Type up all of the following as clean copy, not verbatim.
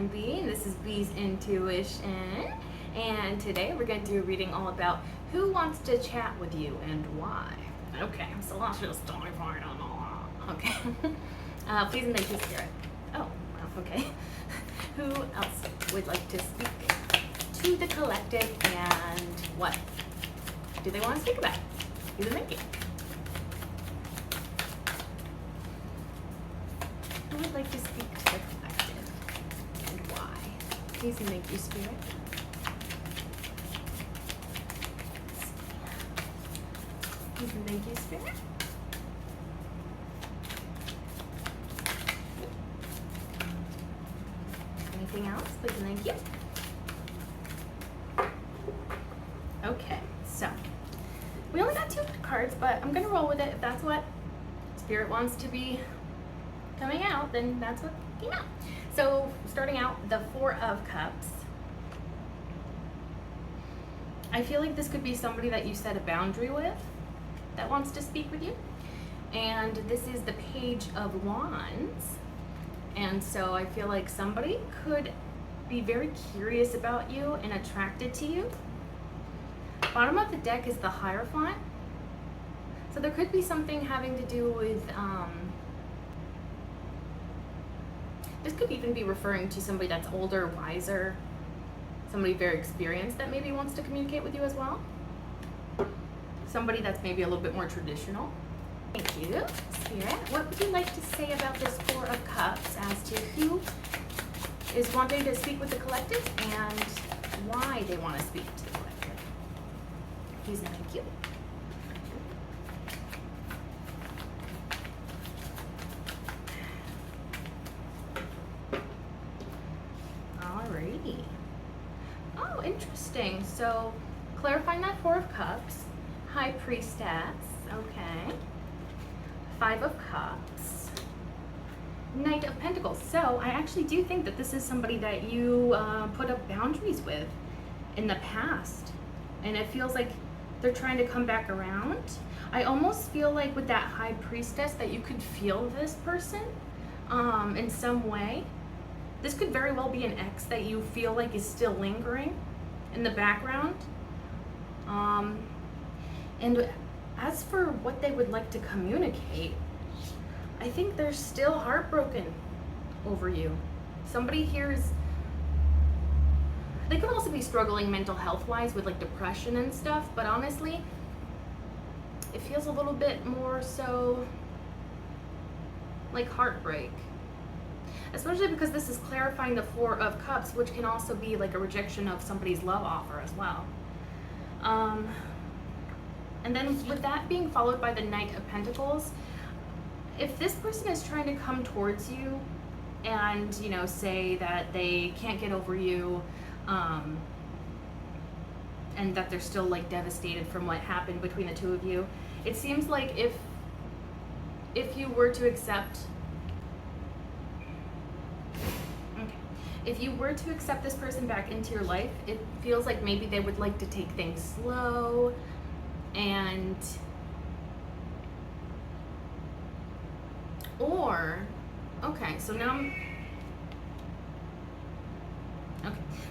I'm Bee, and this is Bee's Intuition. And today we're going to do a reading all about who wants to chat with you and why. Okay, so let's just dive right on. Okay. Please and thank you, Spirit. Oh, wow, okay. Who else would like to speak to the collective and what do they want to speak about? Please and thank you. Who would like to speak to the collective and why? Please and thank you, Spirit. Please and thank you, Spirit. Anything else? Please and thank you. Okay, so we only got 2 cards, but I'm gonna roll with it. If that's what Spirit wants to be coming out, then that's what came out. So starting out, the 4 of Cups. I feel like this could be somebody that you set a boundary with that wants to speak with you. And this is the Page of Wands. And so I feel like somebody could be very curious about you and attracted to you. Bottom of the deck is the Hierophant. So there could be something having to do with, this could even be referring to somebody that's older, wiser, somebody very experienced that maybe wants to communicate with you as well. Somebody that's maybe a little bit more traditional. Thank you, Spirit. What would you like to say about this 4 of Cups as to who is wanting to speak with the collective and why they want to speak to the collective? Please and thank you. Alrighty. Oh, interesting. So, clarifying that 4 of Cups, High Priestess, okay. 5 of Cups, Knight of Pentacles. So, I actually do think that this is somebody that you put up boundaries with in the past. And it feels like they're trying to come back around. I almost feel like with that High Priestess that you could feel this person in some way. This could very well be an ex that you feel like is still lingering in the background. And as for what they would like to communicate, I think they're still heartbroken over you. Somebody here is, they could also be struggling mental health wise with like depression and stuff, but honestly, it feels a little bit more so like heartbreak. Especially because this is clarifying the 4 of Cups, which can also be like a rejection of somebody's love offer as well. And then with that being followed by the Knight of Pentacles, if this person is trying to come towards you and, you know, say that they can't get over you, and that they're still like devastated from what happened between the 2 of you, it seems like if you were to accept this person back into your life, it feels like maybe they would like to take things slow and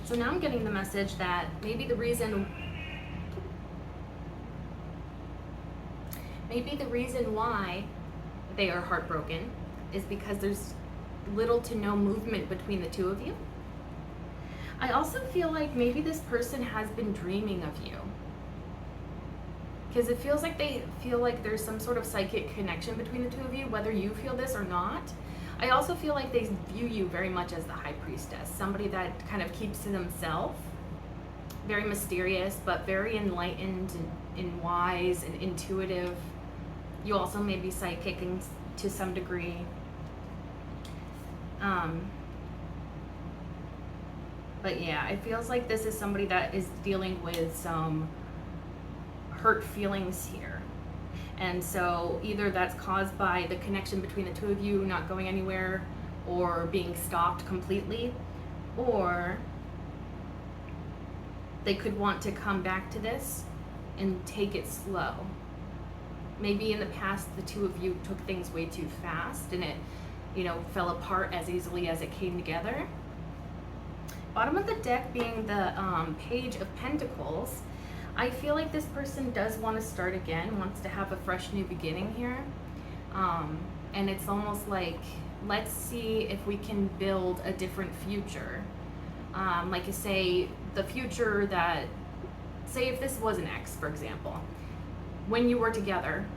so now I'm getting the message that maybe the reason why they are heartbroken is because there's little to no movement between the 2 of you. I also feel like maybe this person has been dreaming of you, because it feels like they feel like there's some sort of psychic connection between the 2 of you, whether you feel this or not. I also feel like they view you very much as the High Priestess, somebody that kind of keeps to themselves, very mysterious, but very enlightened and wise and intuitive. You also may be psychic to some degree. But yeah, it feels like this is somebody that is dealing with some hurt feelings here. And so either that's caused by the connection between the 2 of you not going anywhere or being stopped completely, or they could want to come back to this and take it slow. Maybe in the past the 2 of you took things way too fast and it, you know, fell apart as easily as it came together. Bottom of the deck being the Page of Pentacles. I feel like this person does want to start again, wants to have a fresh new beginning here. And it's almost like, let's see if we can build a different future. Like you say, the future that, say if this was an ex, for example, when you were together,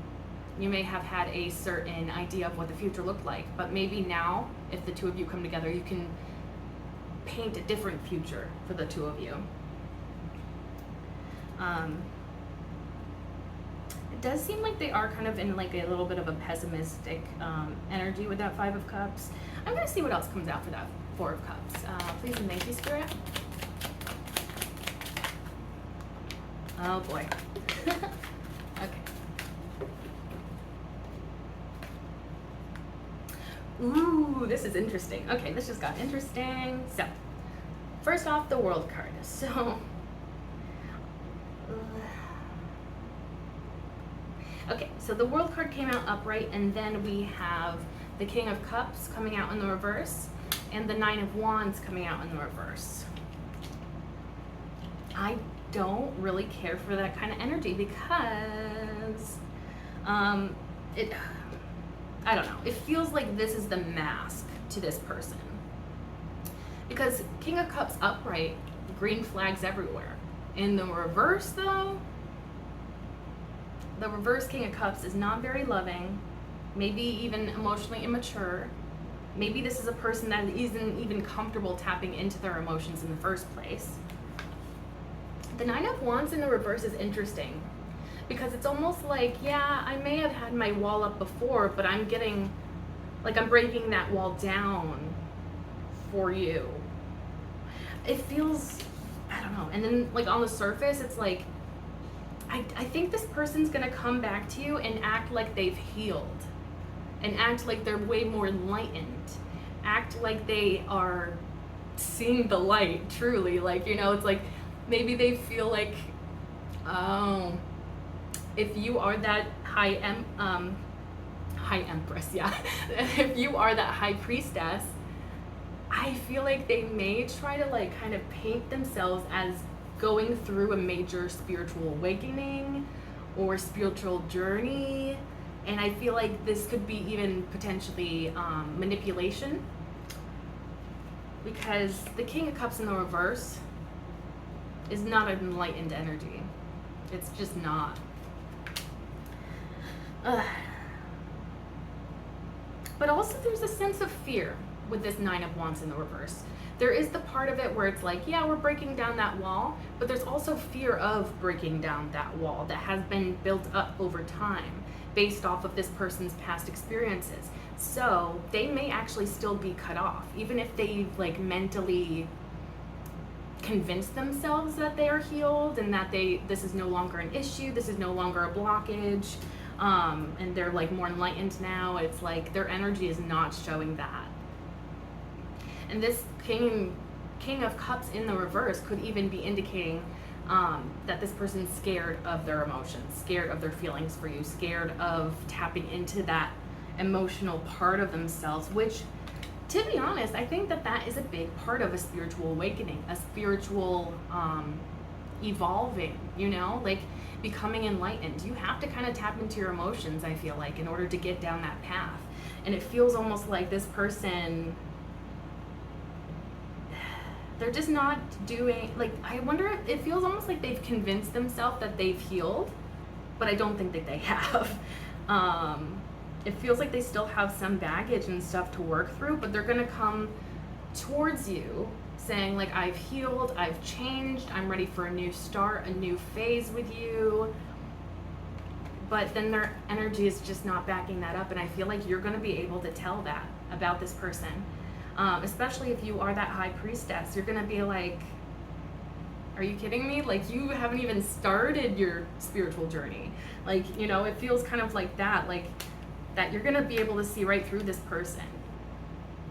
you may have had a certain idea of what the future looked like, but maybe now, if the two of you come together, you can paint a different future for the two of you. It does seem like they are kind of in like a little bit of a pessimistic energy with that Five of Cups. I'm gonna see what else comes out for that Four of Cups. Please and thank you, Spirit. Oh boy. Okay. Ooh, this is interesting. Okay, this just got interesting. So, first off, the World card. So, okay, so the World card came out upright, and then we have the King of Cups coming out in the reverse, and the Nine of Wands coming out in the reverse. I don't really care for that kind of energy because I don't know. It feels like this is the mask to this person. Because King of Cups upright, green flags everywhere. In the reverse though, the reverse King of Cups is not very loving, maybe even emotionally immature. Maybe this is a person that isn't even comfortable tapping into their emotions in the first place. The Nine of Wands in the reverse is interesting because it's almost like, yeah, I may have had my wall up before, but I'm getting, like I'm breaking that wall down for you. It feels, I don't know. And then like on the surface, it's like, I think this person's gonna come back to you and act like they've healed, and act like they're way more enlightened, act like they are seeing the light truly. Like, you know, it's like maybe they feel like, oh, if you are that high empress, yeah, if you are that high priestess, I feel like they may try to like kind of paint themselves as going through a major spiritual awakening or spiritual journey. And I feel like this could be even potentially manipulation, because the King of Cups in the reverse is not an enlightened energy. It's just not. But also there's a sense of fear with this Nine of Wands in the reverse. There is the part of it where it's like, yeah, we're breaking down that wall, but there's also fear of breaking down that wall that has been built up over time based off of this person's past experiences. So they may actually still be cut off, even if they like mentally convince themselves that they are healed and that this is no longer an issue, this is no longer a blockage, and they're like more enlightened now. It's like their energy is not showing that. And this King of Cups in the reverse could even be indicating that this person's scared of their emotions, scared of their feelings for you, scared of tapping into that emotional part of themselves, which, to be honest, I think that is a big part of a spiritual awakening, a spiritual evolving, you know, like becoming enlightened. You have to kind of tap into your emotions, I feel like, in order to get down that path. And it feels almost like this person, they're just not doing, like, I wonder if it feels almost like they've convinced themselves that they've healed, but I don't think that they have. It feels like they still have some baggage and stuff to work through, but they're gonna come towards you saying like, I've healed, I've changed, I'm ready for a new start, a new phase with you. But then their energy is just not backing that up, and I feel like you're gonna be able to tell that about this person. Especially if you are that high priestess, you're gonna be like, are you kidding me? Like, you haven't even started your spiritual journey. Like, you know, it feels kind of like that, like that you're gonna be able to see right through this person.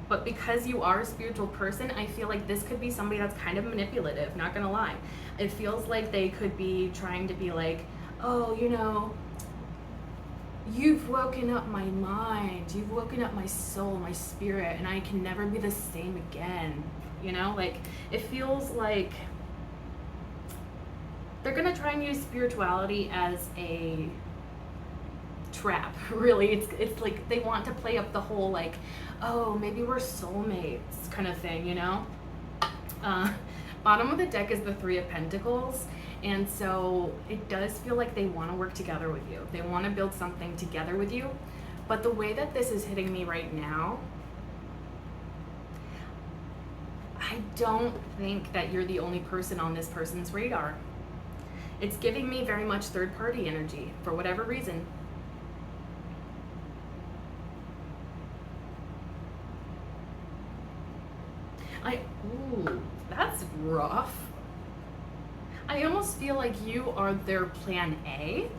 But because you are a spiritual person, I feel like this could be somebody that's kind of manipulative, not gonna lie. It feels like they could be trying to be like, oh, you know, you've woken up my mind, you've woken up my soul, my spirit, and I can never be the same again. You know, like, it feels like they're gonna try and use spirituality as a trap. Really, it's like they want to play up the whole like, oh, maybe we're soulmates kind of thing, you know. Bottom of the deck is the Three of Pentacles, and so it does feel like they want to work together with you. They want to build something together with you, but the way that this is hitting me right now, I don't think that you're the only person on this person's radar. It's giving me very much third-party energy for whatever reason. Ooh, that's rough. I almost feel like you are their plan A.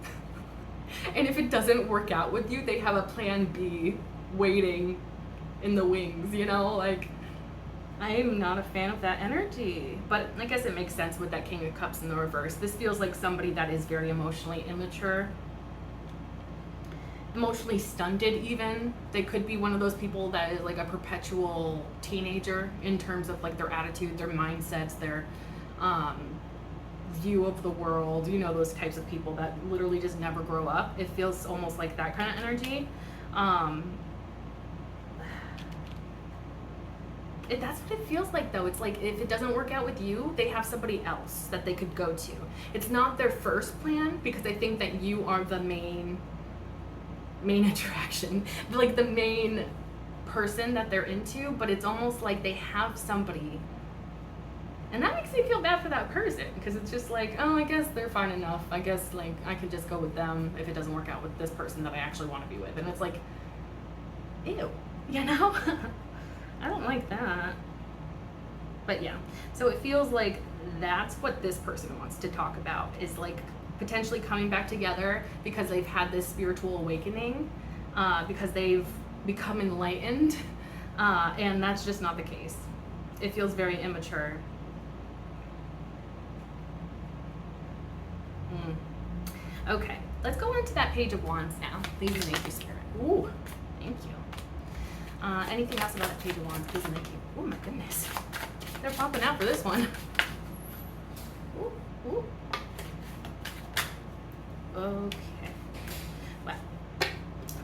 And if it doesn't work out with you, they have a plan B waiting in the wings, you know? Like, I am not a fan of that energy. But I guess it makes sense with that King of Cups in the reverse. This feels like somebody that is very emotionally immature, emotionally stunted even. They could be one of those people that is like a perpetual teenager in terms of like their attitude, their mindsets, their view of the world, you know, those types of people that literally just never grow up. It feels almost like that kind of energy. That's what it feels like though. It's like if it doesn't work out with you, they have somebody else that they could go to. It's not their first plan because I think that you are the main attraction, like the main person that they're into, but it's almost like they have somebody. And that makes me feel bad for that person because it's just like, oh, I guess they're fine enough. I guess like I can just go with them if it doesn't work out with this person that I actually want to be with. And it's like, ew, you know? I don't like that. But yeah, so it feels like that's what this person wants to talk about, is like potentially coming back together because they've had this spiritual awakening, because they've become enlightened, and that's just not the case. It feels very immature. Okay, let's go into that Page of Wands now. Please and thank you, Spirit. Ooh, thank you. Anything else about that Page of Wands? Please and thank you. Oh my goodness. They're popping out for this one. Ooh, ooh. Okay. Well,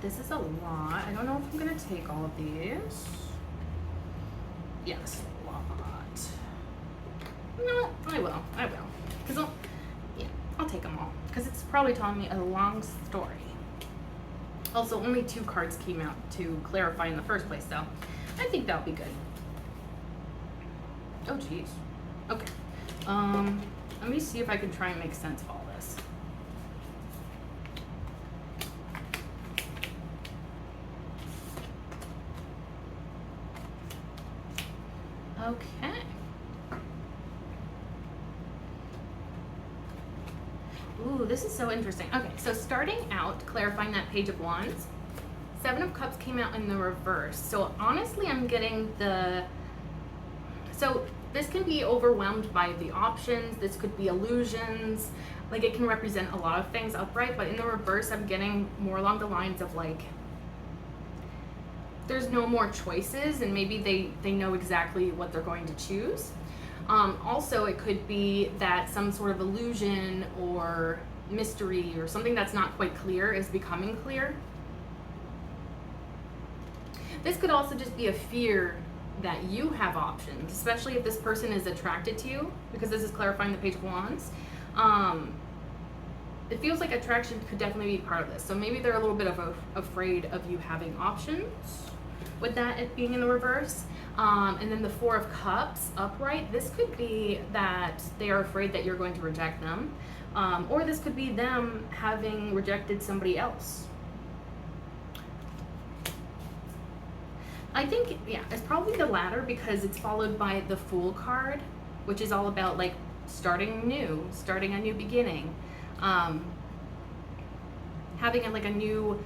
this is a lot. I don't know if I'm going to take all of these. Yes, a lot. No, I will. Because I'll take them all. Because it's probably telling me a long story. Also, only 2 cards came out to clarify in the first place, so I think that'll be good. Oh, geez. Okay. Let me see if I can try and make sense of all this. Okay. Ooh, this is so interesting. Okay, so starting out, clarifying that Page of Wands, 7 of Cups came out in the reverse. So honestly, I'm getting so this can be overwhelmed by the options. This could be illusions. Like, it can represent a lot of things upright, but in the reverse, I'm getting more along the lines of like, there's no more choices, and maybe they know exactly what they're going to choose. Also, it could be that some sort of illusion or mystery or something that's not quite clear is becoming clear. This could also just be a fear that you have options, especially if this person is attracted to you, because this is clarifying the Page of Wands. It feels like attraction could definitely be part of this. So maybe they're a little bit afraid of you having options, with that it being in the reverse. And then the 4 of Cups upright, this could be that they are afraid that you're going to reject them. Or this could be them having rejected somebody else. I think, yeah, it's probably the latter, because it's followed by the Fool card, which is all about like starting new, starting a new beginning, having a new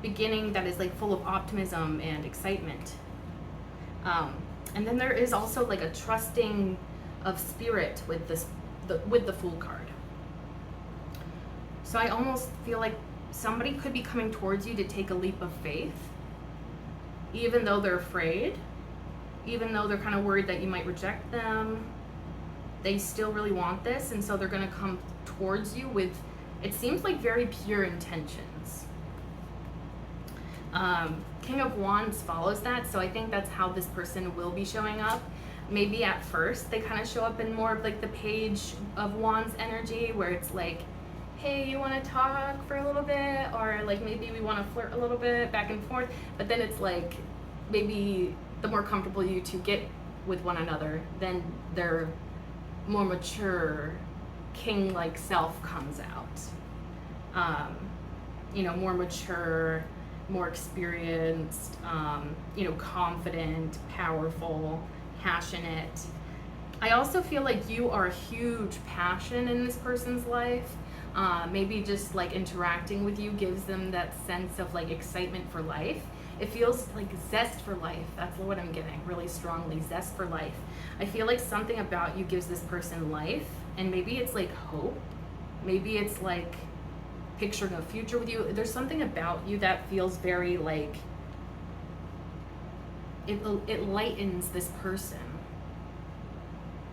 beginning that is like full of optimism and excitement. And then there is also like a trusting of spirit with with the Fool card. So I almost feel like somebody could be coming towards you to take a leap of faith, even though they're afraid, even though they're kind of worried that you might reject them. They still really want this, and so they're going to come towards you with, it seems like, very pure intentions. King of Wands follows that, so I think that's how this person will be showing up. Maybe at first they kind of show up in more of like the Page of Wands energy, where it's like, hey, you want to talk for a little bit, or like maybe we want to flirt a little bit back and forth, but then it's like maybe the more comfortable you two get with one another, then their more mature king-like self comes out. More mature, more experienced, confident, powerful, passionate. I also feel like you are a huge passion in this person's life. Maybe just like interacting with you gives them that sense of like excitement for life. It feels like zest for life. That's what I'm getting really strongly, zest for life. I feel like something about you gives this person life, and maybe it's like hope. Maybe it's like picturing a future with you. There's something about you that feels very like, it lightens this person.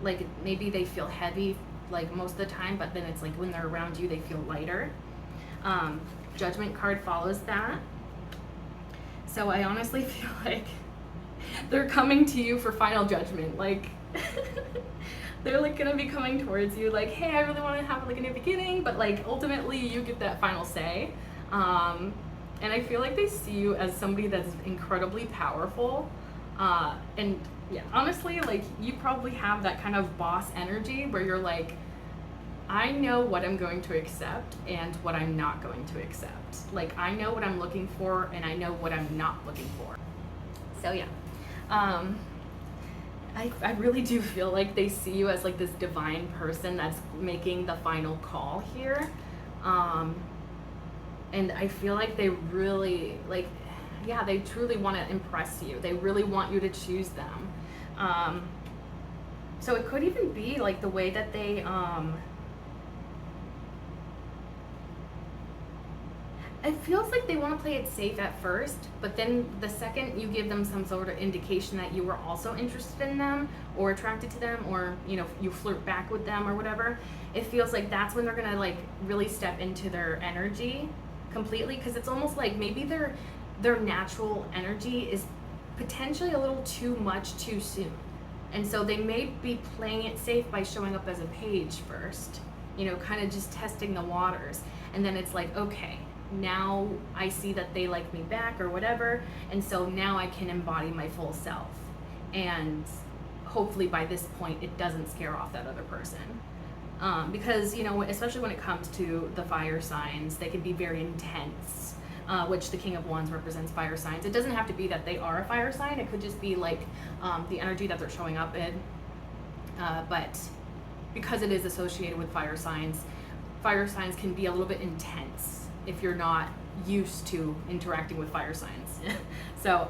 Like maybe they feel heavy like most of the time, but then it's like when they're around you, they feel lighter. Judgment card follows that. So I honestly feel like they're coming to you for final judgment. Like they're like gonna be coming towards you like, hey, I really want to have like a new beginning, but like ultimately you get that final say. And I feel like they see you as somebody that's incredibly powerful. And yeah, honestly, like you probably have that kind of boss energy where you're like, I know what I'm going to accept and what I'm not going to accept. Like I know what I'm looking for and I know what I'm not looking for. So yeah, I really do feel like they see you as like this divine person that's making the final call here. And I feel like they really like, yeah, they truly want to impress you. They really want you to choose them. So it could even be like the way that they, it feels like they want to play it safe at first, but then the second you give them some sort of indication that you were also interested in them or attracted to them, or you flirt back with them or whatever, it feels like that's when they're gonna like really step into their energy completely, because it's almost like maybe their natural energy is potentially a little too much too soon, and so they may be playing it safe by showing up as a page first, kind of just testing the waters, and then it's like, okay, now I see that they like me back or whatever, and so now I can embody my full self, and hopefully by this point it doesn't scare off that other person, because especially when it comes to the fire signs, they can be very intense, which the King of Wands represents fire signs. It doesn't have to be that they are a fire sign, it could just be like the energy that they're showing up in, but because it is associated with fire signs can be a little bit intense if you're not used to interacting with fire signs. So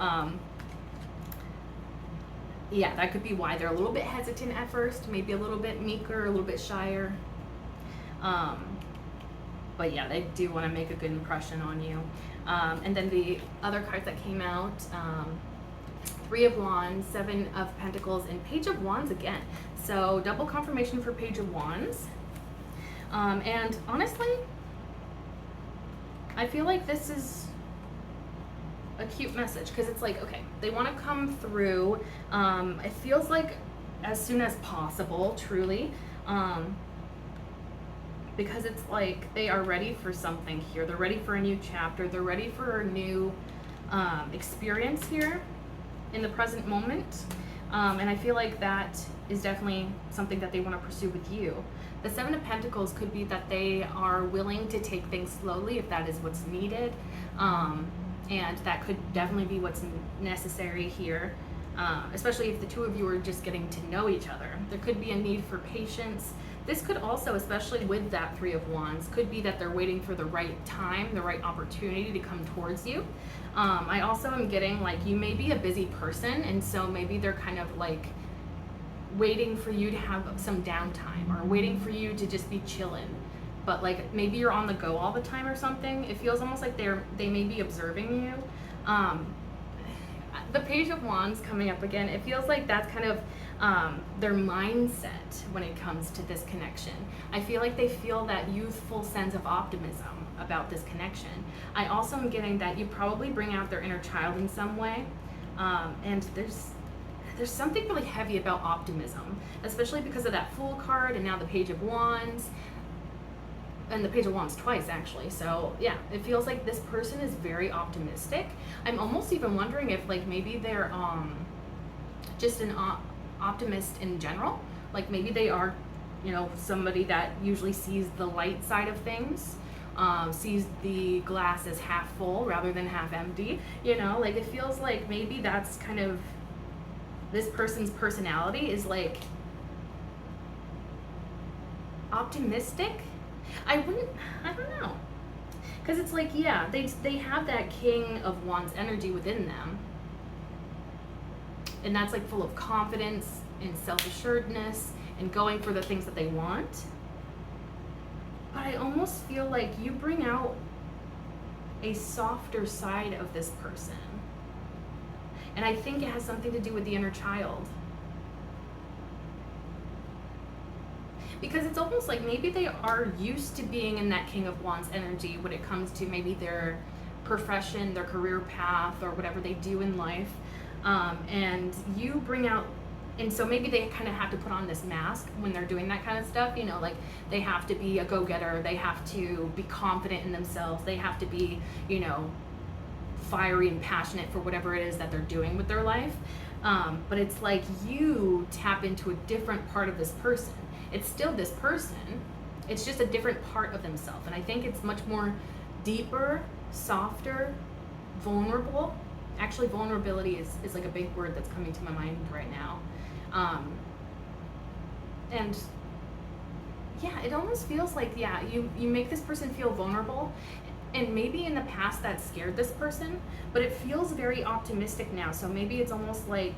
yeah, that could be why they're a little bit hesitant at first, maybe a little bit meeker, a little bit shyer, but yeah, they do want to make a good impression on you. And then the other cards that came out, Three of Wands, Seven of Pentacles, and Page of Wands again. So double confirmation for Page of Wands. And honestly, I feel like this is a cute message, because it's like, okay, they want to come through. It feels like as soon as possible, truly, because it's like they are ready for something here. They're ready for a new chapter. They're ready for a new experience here in the present moment. And I feel like that is definitely something that they want to pursue with you. The Seven of Pentacles could be that they are willing to take things slowly if that is what's needed. And that could definitely be what's necessary here, especially if the two of you are just getting to know each other. There could be a need for patience. This could also, especially with that Three of Wands, could be that they're waiting for the right time, the right opportunity to come towards you. I also am getting like you may be a busy person, and so maybe they're kind of like waiting for you to have some downtime, or waiting for you to just be chilling, but like maybe you're on the go all the time or something. It feels almost like they may be observing you. The Page of Wands coming up again, it feels like that's kind of their mindset when it comes to this connection. I feel like they feel that youthful sense of optimism about this connection. I also am getting that you probably bring out their inner child in some way, and there's something really heavy about optimism, especially because of that Fool card and now the Page of Wands. And the Page of Wands twice, actually. So yeah, it feels like this person is very optimistic. I'm almost even wondering if like maybe they're just an optimist in general. Like maybe they are, you know, somebody that usually sees the light side of things, sees the glass as half full rather than half empty. You know, like it feels like maybe that's kind of this person's personality is like optimistic. I don't know. Because it's like, yeah, they have that King of Wands energy within them. And that's like full of confidence and self-assuredness and going for the things that they want. But I almost feel like you bring out a softer side of this person. And I think it has something to do with the inner child. Because it's almost like maybe they are used to being in that King of Wands energy when it comes to maybe their profession, their career path, or whatever they do in life. And you bring out, and so maybe they kind of have to put on this mask when they're doing that kind of stuff, you know, like they have to be a go-getter, they have to be confident in themselves, they have to be, you know, fiery and passionate for whatever it is that they're doing with their life. But it's like you tap into a different part of this person. It's still this person, it's just a different part of themselves. And I think it's much more deeper, softer, vulnerable. Actually, vulnerability is like a big word that's coming to my mind right now. And yeah, it almost feels like, yeah, you make this person feel vulnerable. And maybe in the past that scared this person, but it feels very optimistic now. So maybe it's almost like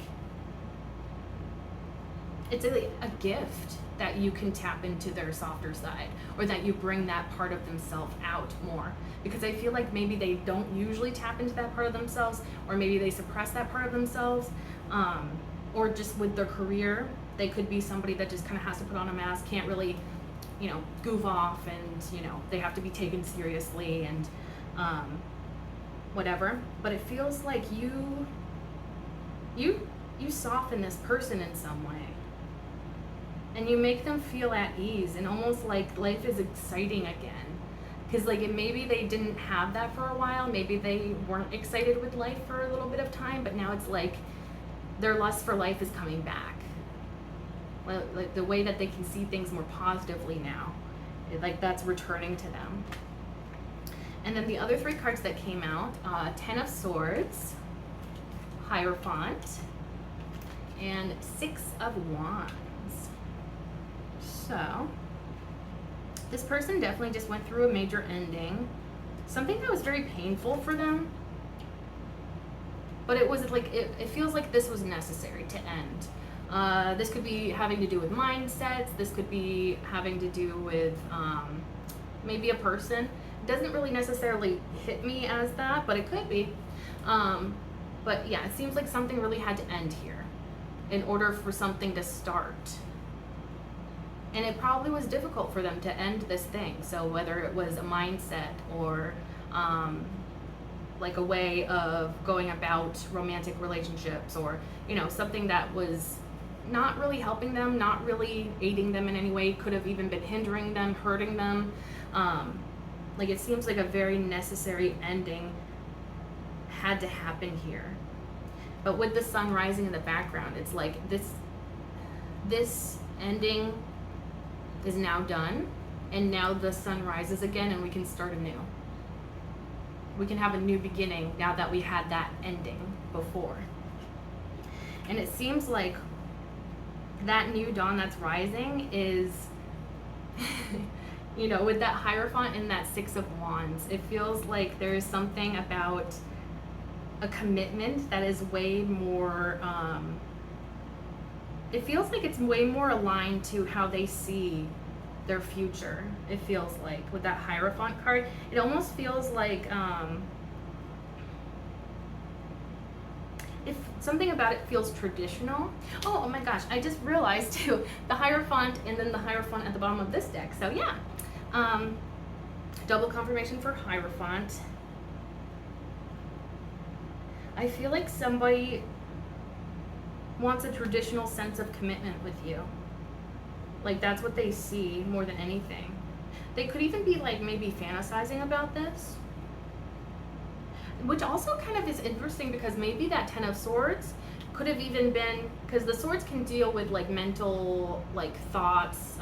it's a gift that you can tap into their softer side, or that you bring that part of themselves out more. Because I feel like maybe they don't usually tap into that part of themselves, or maybe they suppress that part of themselves, or just with their career, they could be somebody that just kind of has to put on a mask, can't really, you know, goof off, and, you know, they have to be taken seriously and whatever. But it feels like you soften this person in some way. And you make them feel at ease and almost like life is exciting again. Because like maybe they didn't have that for a while. Maybe they weren't excited with life for a little bit of time, but now it's like their lust for life is coming back. Like the way that they can see things more positively now, like that's returning to them. And then the other three cards that came out, Ten of Swords, Hierophant, and Six of Wands. So, this person definitely just went through a major ending. Something that was very painful for them. But it was like, it feels like this was necessary to end. This could be having to do with mindsets. This could be having to do with maybe a person. It doesn't really necessarily hit me as that, but it could be. But yeah, it seems like something really had to end here in order for something to start. And it probably was difficult for them to end this thing. So whether it was a mindset or like a way of going about romantic relationships, or, you know, something that was not really helping them, not really aiding them in any way, could have even been hindering them, hurting them. Like it seems like a very necessary ending had to happen here. But with the sun rising in the background, it's like this ending is now done, and now the sun rises again and we can start anew. We can have a new beginning now that we had that ending before. And it seems like that new dawn that's rising is, you know, with that Hierophant and that Six of Wands, it feels like there's something about a commitment that is way more, it feels like it's way more aligned to how they see their future. It feels like with that Hierophant card, it almost feels like if something about it feels traditional. Oh my gosh, I just realized too, the Hierophant and then the Hierophant at the bottom of this deck. So yeah, double confirmation for Hierophant. I feel like somebody wants a traditional sense of commitment with you. Like that's what they see more than anything. They could even be like maybe fantasizing about this. Which also kind of is interesting because maybe that Ten of Swords could have even been, because the swords can deal with like mental like thoughts,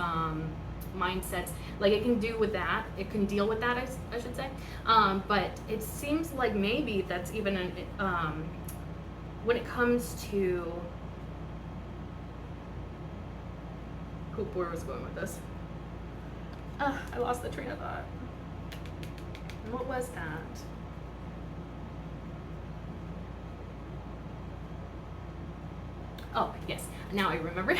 mindsets, like it can do with that, it can deal with that, I should say, but it seems like maybe that's even an, when it comes to, where was going with this? I lost the train of thought. What was that? Oh, yes, now I remember.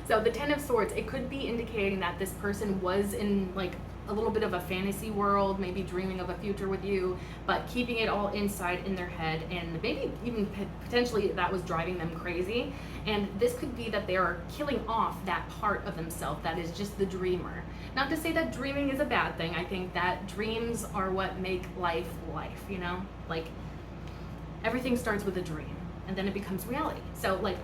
So the Ten of Swords, it could be indicating that this person was in like a little bit of a fantasy world, maybe dreaming of a future with you, but keeping it all inside in their head, and maybe even potentially that was driving them crazy. And this could be that they are killing off that part of themselves that is just the dreamer. Not to say that dreaming is a bad thing. I think that dreams are what make life life, you know? Like everything starts with a dream and then it becomes reality. So like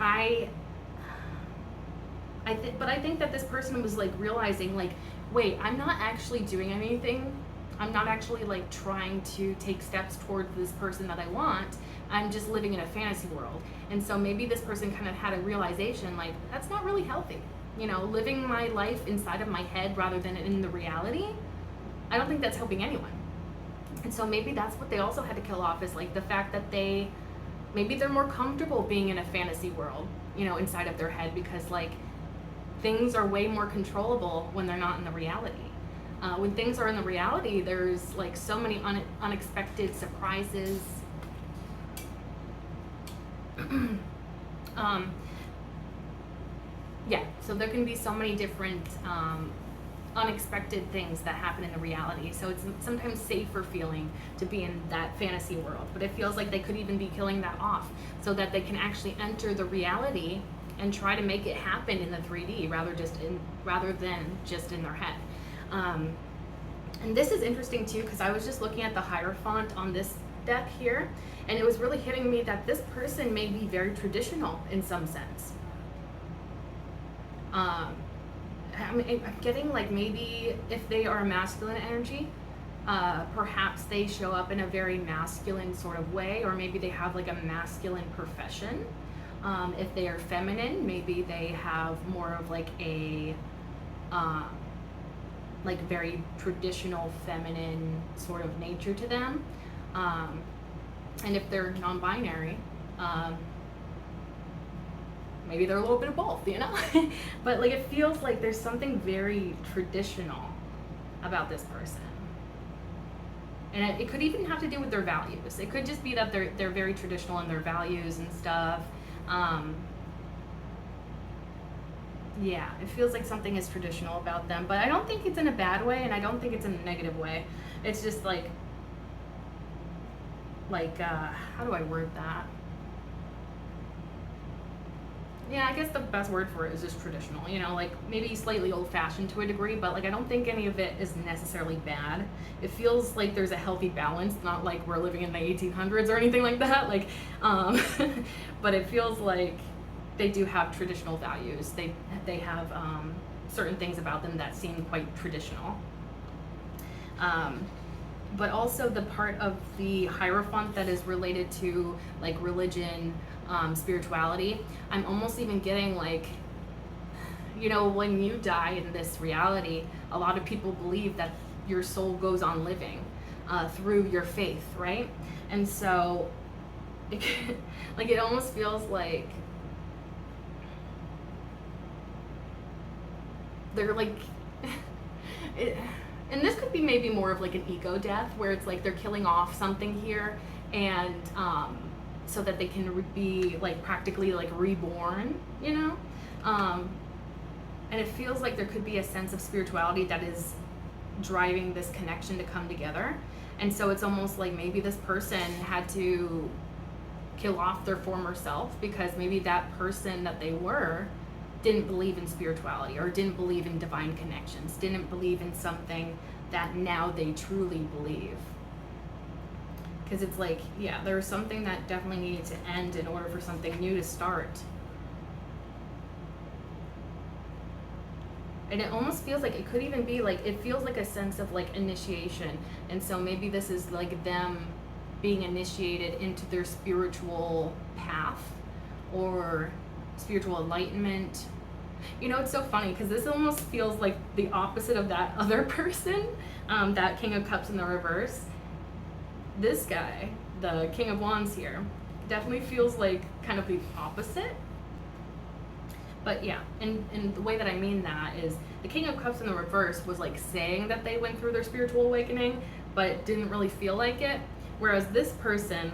but I think that this person was like realizing like, wait, I'm not actually doing anything. I'm not actually like trying to take steps toward this person that I want. I'm just living in a fantasy world. And so maybe this person kind of had a realization like, that's not really healthy. You know, living my life inside of my head rather than in the reality, I don't think that's helping anyone. And so maybe that's what they also had to kill off, is like the fact that maybe they're more comfortable being in a fantasy world, you know, inside of their head, because like things are way more controllable when they're not in the reality. When things are in the reality, there's like so many unexpected surprises. Yeah, so there can be so many different unexpected things that happen in the reality. So it's sometimes safer feeling to be in that fantasy world, but it feels like they could even be killing that off so that they can actually enter the reality and try to make it happen in the 3D rather than just in their head. And this is interesting too, because I was just looking at the Hierophant on this deck here, and it was really hitting me that this person may be very traditional in some sense. I'm getting like maybe if they are a masculine energy, perhaps they show up in a very masculine sort of way, or maybe they have like a masculine profession. If they are feminine, maybe they have more of like a like very traditional feminine sort of nature to them. And if they're non-binary, maybe they're a little bit of both, you know? But like it feels like there's something very traditional about this person. And it could even have to do with their values. It could just be that they're very traditional in their values and stuff. Yeah, it feels like something is traditional about them, but I don't think it's in a bad way, and I don't think it's in a negative way. It's just like how do I word that? Yeah, I guess the best word for it is just traditional, you know, like maybe slightly old-fashioned to a degree, but like I don't think any of it is necessarily bad. It feels like there's a healthy balance, not like we're living in the 1800s or anything like that, like, but it feels like they do have traditional values. They have certain things about them that seem quite traditional. But also the part of the Hierophant that is related to like religion, spirituality, I'm almost even getting like, you know, when you die in this reality, a lot of people believe that your soul goes on living through your faith, right? And so like it almost feels like they're like and this could be maybe more of like an ego death, where it's like they're killing off something here, and so that they can be like practically like reborn, you know? And it feels like there could be a sense of spirituality that is driving this connection to come together. And so it's almost like maybe this person had to kill off their former self because maybe that person that they were didn't believe in spirituality or didn't believe in divine connections, didn't believe in something that now they truly believe. Because it's like, yeah, there's something that definitely needed to end in order for something new to start. And it almost feels like it could even be like, it feels like a sense of like initiation. And so maybe this is like them being initiated into their spiritual path or spiritual enlightenment. You know, it's so funny because this almost feels like the opposite of that other person, that King of Cups in the reverse. This guy, the King of Wands here, definitely feels like kind of the opposite. But yeah, and the way that I mean that is the King of Cups in the reverse was like saying that they went through their spiritual awakening, but didn't really feel like it. Whereas this person,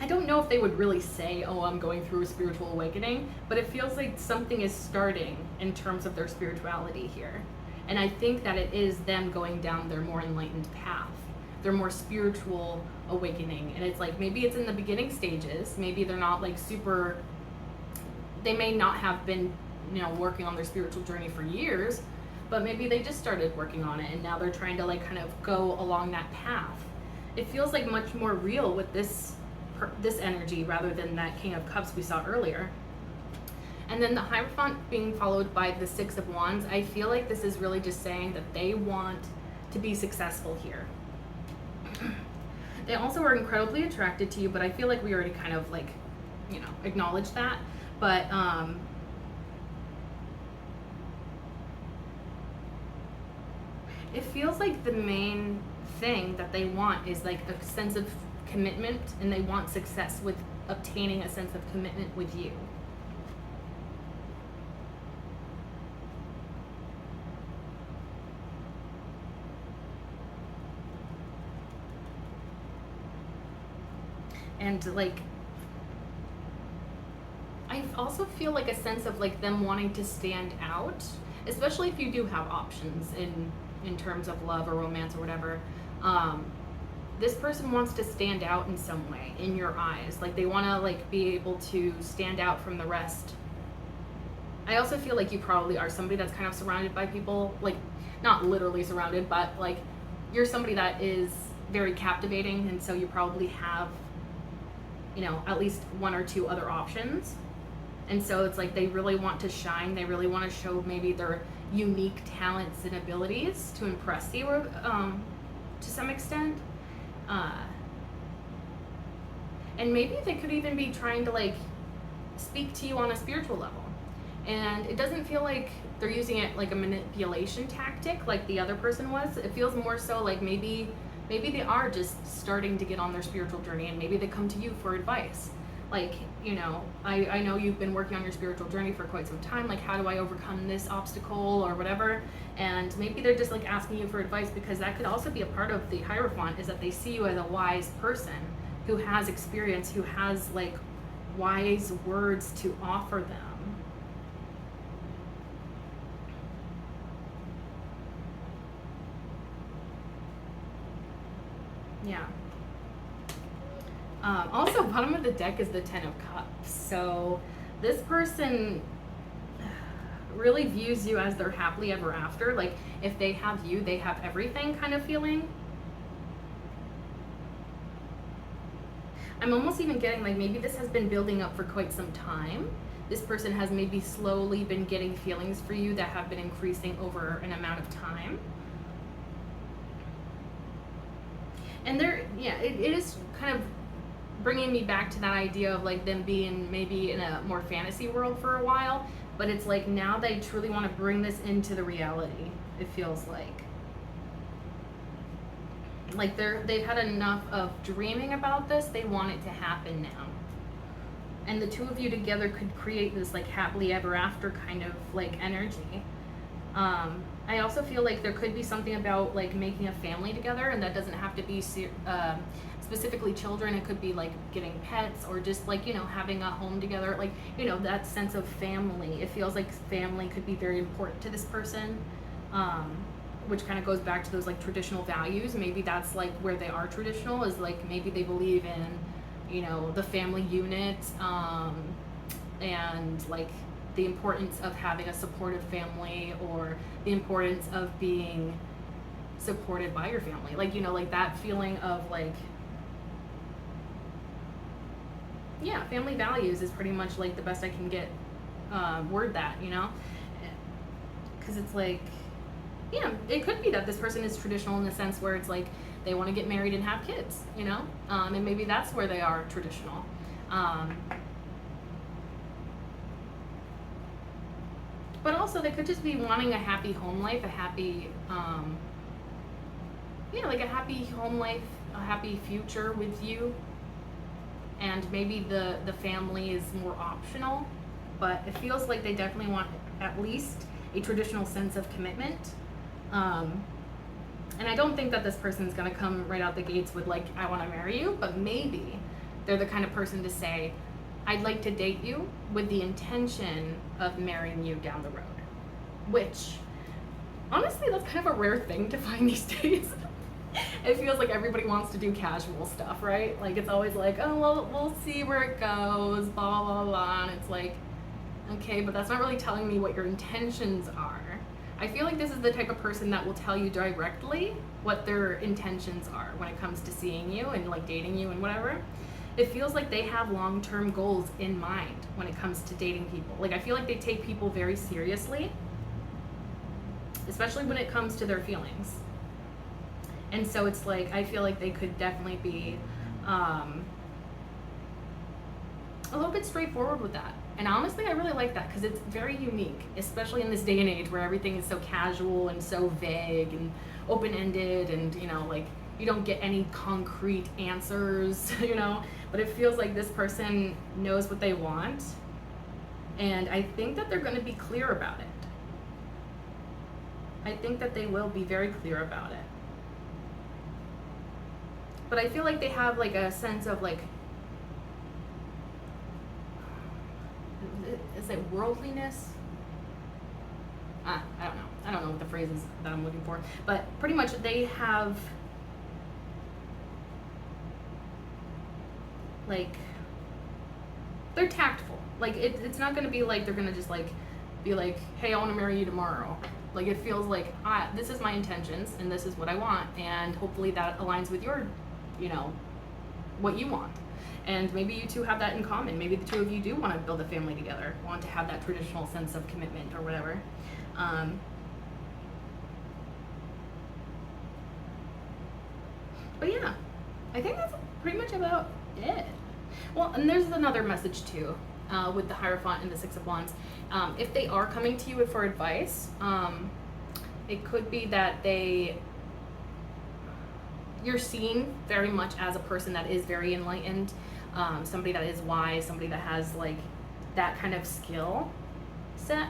I don't know if they would really say, oh, I'm going through a spiritual awakening, but it feels like something is starting in terms of their spirituality here. And I think that it is them going down their more enlightened path, their more spiritual awakening. And it's like, maybe it's in the beginning stages, maybe they're not like super, they may not have been, you know, working on their spiritual journey for years, but maybe they just started working on it and now they're trying to like kind of go along that path. It feels like much more real with this energy rather than that King of Cups we saw earlier. And then the Hierophant being followed by the Six of Wands, I feel like this is really just saying that they want to be successful here. They also are incredibly attracted to you, but I feel like we already kind of like, you know, acknowledged that. But it feels like the main thing that they want is like a sense of commitment, and they want success with obtaining a sense of commitment with you. And like, I also feel like a sense of like them wanting to stand out, especially if you do have options in terms of love or romance or whatever. This person wants to stand out in some way in your eyes. Like they want to like be able to stand out from the rest. I also feel like you probably are somebody that's kind of surrounded by people, like not literally surrounded, but like you're somebody that is very captivating, and so you probably have, you know, at least one or two other options. And so it's like they really want to shine. They really want to show maybe their unique talents and abilities to impress you, to some extent. And maybe they could even be trying to like speak to you on a spiritual level. And it doesn't feel like they're using it like a manipulation tactic like the other person was. It feels more so like maybe they are just starting to get on their spiritual journey, and maybe they come to you for advice. Like, you know, I know you've been working on your spiritual journey for quite some time, like how do I overcome this obstacle or whatever, and maybe they're just like asking you for advice, because that could also be a part of the Hierophant, is that they see you as a wise person who has experience, who has like wise words to offer them. Yeah. Also, bottom of the deck is the Ten of Cups. So this person really views you as their happily ever after. Like if they have you, they have everything kind of feeling. I'm almost even getting like maybe this has been building up for quite some time. This person has maybe slowly been getting feelings for you that have been increasing over an amount of time. And it is kind of bringing me back to that idea of like them being maybe in a more fantasy world for a while, but it's like now they truly want to bring this into the reality. It feels like they've had enough of dreaming about this. They want it to happen now, and the two of you together could create this like happily ever after kind of like energy. I also feel like there could be something about like making a family together, and that doesn't have to be specifically children. It could be like getting pets or just like, you know, having a home together, like, you know, that sense of family. It feels like family could be very important to this person, which kind of goes back to those like traditional values. Maybe that's like where they are traditional, is like maybe they believe in, you know, the family unit, and like the importance of having a supportive family, or the importance of being supported by your family, like, you know, like that feeling of like, yeah, family values is pretty much like the best I can get word that, you know, because it's like, yeah, it could be that this person is traditional in the sense where it's like they want to get married and have kids, you know, and maybe that's where they are traditional. But also they could just be wanting a happy home life, a happy, yeah, like a happy home life, a happy future with you. And maybe the family is more optional, but it feels like they definitely want at least a traditional sense of commitment. And I don't think that this person's gonna come right out the gates with like, I wanna marry you, but maybe they're the kind of person to say, I'd like to date you with the intention of marrying you down the road. Which, honestly, that's kind of a rare thing to find these days. It feels like everybody wants to do casual stuff, right? Like it's always like, oh, well, we'll see where it goes, blah, blah, blah. And it's like, okay, but that's not really telling me what your intentions are. I feel like this is the type of person that will tell you directly what their intentions are when it comes to seeing you and like dating you and whatever. It feels like they have long-term goals in mind when it comes to dating people. Like I feel like they take people very seriously, especially when it comes to their feelings. And so it's like, I feel like they could definitely be a little bit straightforward with that. And honestly, I really like that because it's very unique, especially in this day and age where everything is so casual and so vague and open-ended, and, you know, like you don't get any concrete answers, you know, but it feels like this person knows what they want. And I think that they're going to be clear about it. I think that they will be very clear about it. But I feel like they have like a sense of like, is it worldliness? I don't know. I don't know what the phrase is that I'm looking for. But pretty much they have like, they're tactful. Like it's not gonna be like they're gonna just like be like, hey, I want to marry you tomorrow. Like it feels like, this is my intentions and this is what I want, and hopefully that aligns with your, you know, what you want. And maybe you two have that in common. Maybe the two of you do want to build a family together, want to have that traditional sense of commitment or whatever. But yeah, I think that's pretty much about it. Well, and there's another message too, with the Hierophant and the Six of Wands. If they are coming to you for advice, it could be that you're seen very much as a person that is very enlightened, somebody that is wise, somebody that has like that kind of skill set.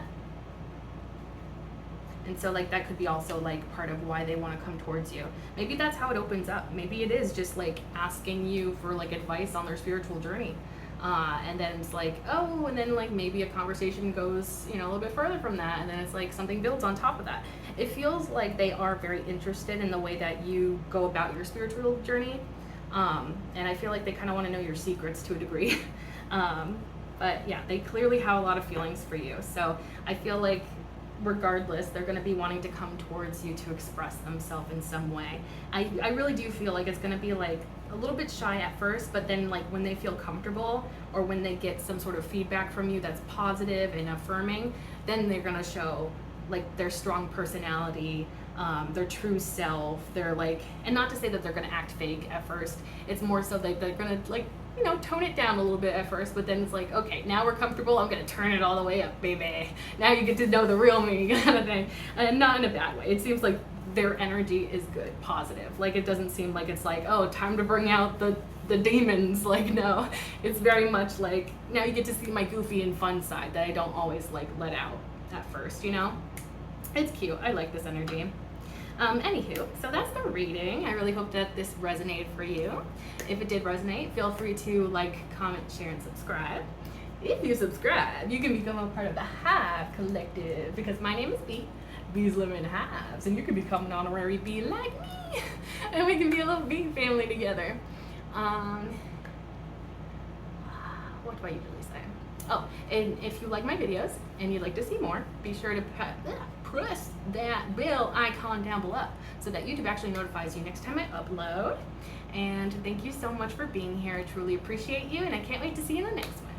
And so like that could be also like part of why they want to come towards you. Maybe that's how it opens up. Maybe it is just like asking you for like advice on their spiritual journey. And then it's like, oh, and then like maybe a conversation goes, you know, a little bit further from that, and then it's like something builds on top of that. It feels like they are very interested in the way that you go about your spiritual journey. And I feel like they kind of want to know your secrets to a degree. But yeah, they clearly have a lot of feelings for you. So I feel like regardless, they're going to be wanting to come towards you to express themselves in some way. I really do feel like it's going to be like a little bit shy at first, but then like when they feel comfortable, or when they get some sort of feedback from you that's positive and affirming, then they're going to show like their strong personality, their true self. They're like, and not to say that they're going to act fake at first, it's more so that they're going to like, you know, tone it down a little bit at first, but then it's like, okay, now we're comfortable, I'm gonna turn it all the way up, baby. Now you get to know the real me, kind of thing. And not in a bad way. It seems like their energy is good, positive. Like it doesn't seem like it's like, oh, time to bring out the demons. Like, no, it's very much like, now you get to see my goofy and fun side that I don't always like let out at first, you know? It's cute, I like this energy. Anywho, so that's the reading. I really hope that this resonated for you. If it did resonate, feel free to like, comment, share, and subscribe. If you subscribe, you can become a part of the Hive Collective, because my name is Bee. Bees live in hives, and you can become an honorary bee like me, and we can be a little bee family together. What do I usually say? Oh, and if you like my videos and you'd like to see more, be sure to press that bell icon down below so that YouTube actually notifies you next time I upload. And thank you so much for being here. I truly appreciate you, and I can't wait to see you in the next one.